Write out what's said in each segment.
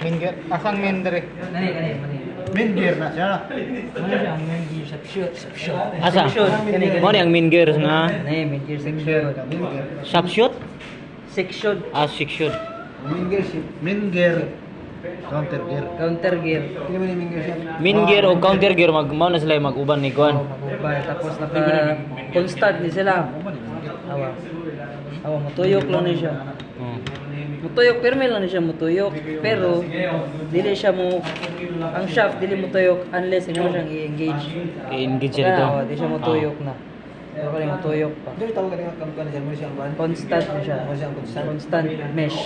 Main gear. Asang main dire? Kani. Main gear na siya. Ano siya ang main gear section. Asa? Mo ni ang main gear nga Kani main gear section. Main gear. shop shoot. Section. Section. Main gear siya. Main gear. Counter gear. Counter gear. Hindi man yung main gear siya. Main gear o counter gear mao na sila mag-uban ni kuan. Magubay. Tapos constant ni sila. Awa, matuyok lang ni siya. Mutuyok, pero may lang siya mutuyok. Pero, dili siya mo, ang shaft, dili mutuyok unless ino siyang i-engage. I-engage siya dito. Di siya mutuyok na. Pero kaya mutuyok pa. Dili tawag ka kamkan siya mo siyang ban. Constant na siya. Mo siyang constant. Constant mesh.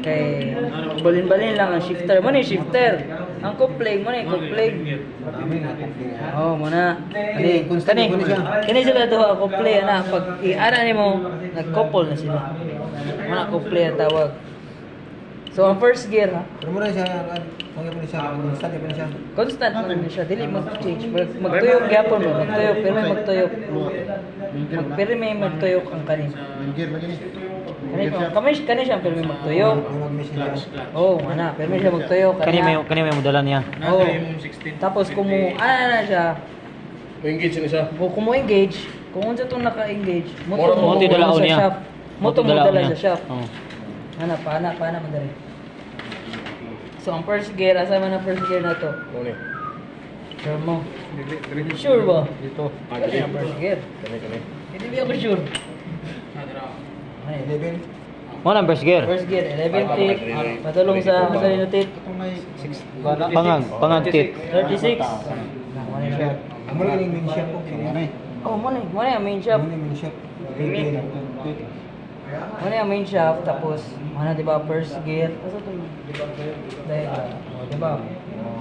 Kay, balin-balin lang ang shifter. Mo na yung shifter. Ang coupling, mo na yung coupling. Dami nga coupling. Oo, muna. Kani sila daw ang coupling. Pag i-ara ni mo, nag-couple na sila. Muna coupling ang tawag. So, ang first gear, ha? Pero mo na siya, kung ano siya, constant pa siya. Constant man siya, dili mag-change. Magtuyok gyapon mo, magtuyok, pero may magtuyok. Pero may magtuyok ang kanin. Main gear lagi ni. Kani siya, pero may magtuyok. Mag-mesh niya. Oo, mana, pero may siya magtuyok. Kani may modala niya. Oo. Tapos kung mo, na siya, Engage na siya. kung mo engage, kung unsa itong naka-engage, Moro mo dala sa niya. shaft. Moto mo dala niya. sa shaft. Oo. Paana man dali. So, ang first gear, asa man ang first gear na to? Muna. Sure mo? Sure ba? Dito. Kani ang first gear. Kani. Hindi ako sure. Ay, 11. Mo na ang first gear. first gear, 11 tip, patulong sa masalino tip, Itong may 6. Pangagtit. 36. Ano siya? Amo lang yung main shop ko. Oh, mo na yung main shaft. Amo yung main shop. Mo na yung main shaft, tapos, mana di ba first gear? Asa to? Di ba?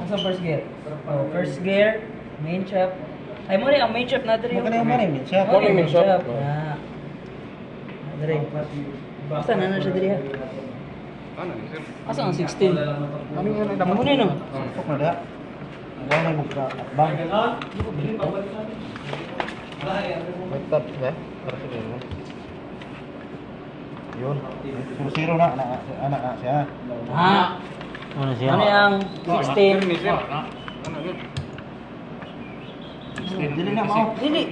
Asa first gear? Oh, first gear, main shaft. Ay, mo na yung main shaft na diri. Mo ka na yung main shop. Mo na yung main Main shaft. shaft. Diri. Basta na siya diri ha. Asa ang 16? Ano yung Amo na no? Pok na da. Wala may magka. Bang. Wait up, ba? Para sa dito. Yun. 0 na anak siya. Ano siya? Ano yung 16? Dili na mao. Dili.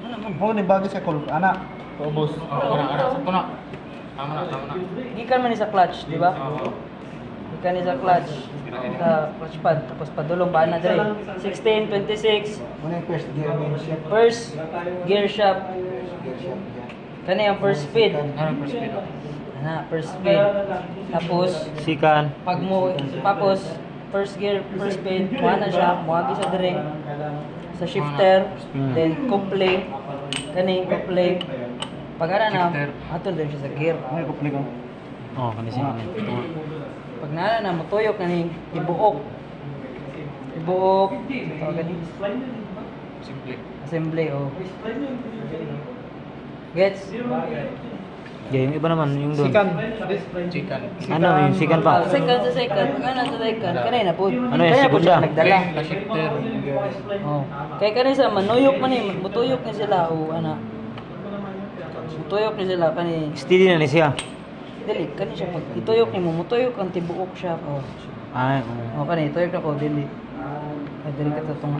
Ano man? Mo ni bagay sa kol anak. Ubos. Sakto na. Tama na. Gikan man ni sa clutch, di ba? Gikan ni sa clutch. Sa clutch pad, tapos padulong ba na dire. 16, 26, Mo na yung first gear main shop. first gear shaft. Gear shop. Kani ang first speed. First speed. Tapos Sikan. pag mo tapos first gear, first speed, kuha na siya, muagi sa dire sa shifter, then coupling, kani coupling. Pag ana na, atol din siya sa gear. Ano yung kupli ko? Oh, kani siya. Pag nana na matuyok na ni ibuok. Ibuok. Tawag ni Simple. assembly oh. Gets? Yung iba naman yung doon. Chicken. Ano yung sikan pa? Second sa second. Ano sa second? Kanina po. Ano yung Kaya po siya segunda? nagdala. Shifter. Oh. Kaya kanina sa manuyok man ni, mutuyok ni sila o ana. Mutuyok ni sila kani. Steady na ni siya. Dili kani siya pag ituyok ni mo, mutuyok ang tibuok siya. Oh. Ay, Oh kani tuyok na ko dili. Ay dili ka to tunga.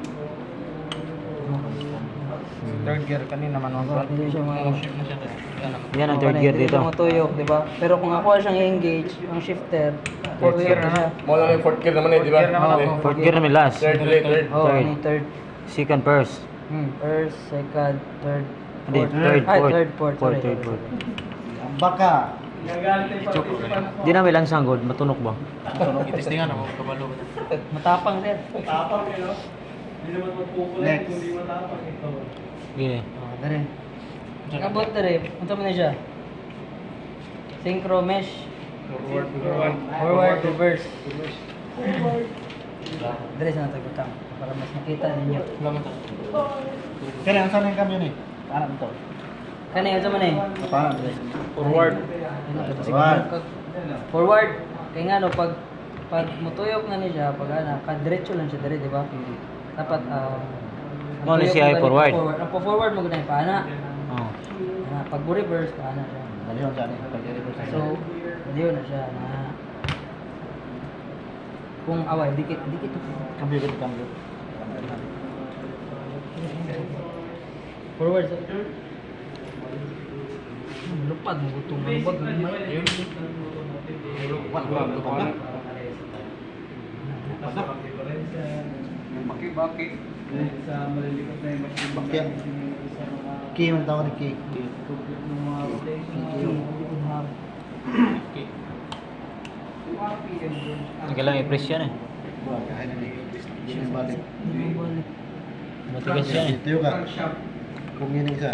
Third gear kanina man Oh, dili siya mo. yan ang third gear dito. Matuyok, di ba? Pero kung ako siyang i-engage, ang shifter, Fourth gear na. siya. Mo lang yung fourth gear naman di ba? Gear naman ako. Fourth gear namin last. Third. Oh, Third. ano yung third? Second first. First, second, third, Hindi, fourth. third, Ay, fourth. third, fourth. Fourth, Sorry. third, fourth. Baka. Di namin lang sanggod, matunok ba? Itistingan ako kabalo. Matapang din. Next. Okay. Oh, dari. Kabot dari. Unta man na siya? Synchro mesh. Forward, reverse. Dari sa natin butang. Para mas makita ninyo. Kaya ang sana yung cambio ni? Anak mo to. Kani, unsa man eh? Paano mo? Forward. Forward. Forward. Kaya nga no, pag mutuyok na niya, pag ana, kadiretso lang siya dire, di ba? Dapat Mo ni siya ay forward. Ang forward mo ganay paana. Oh. Pag mo reverse paana siya. Dali yun dyan eh. Pag-reverse. So, diyo na siya na Kung away, dikit, dikit. Cambio kita cambio. Forward, sir. Lupad mo gutong lupad may. Bakya. Ki man tawag ni Ki. Kailangan i-press yan eh. Kahit hindi. Hindi balik. Hindi mo balik. Matigas yan eh. Ito yung ka. Kung yun ang isa.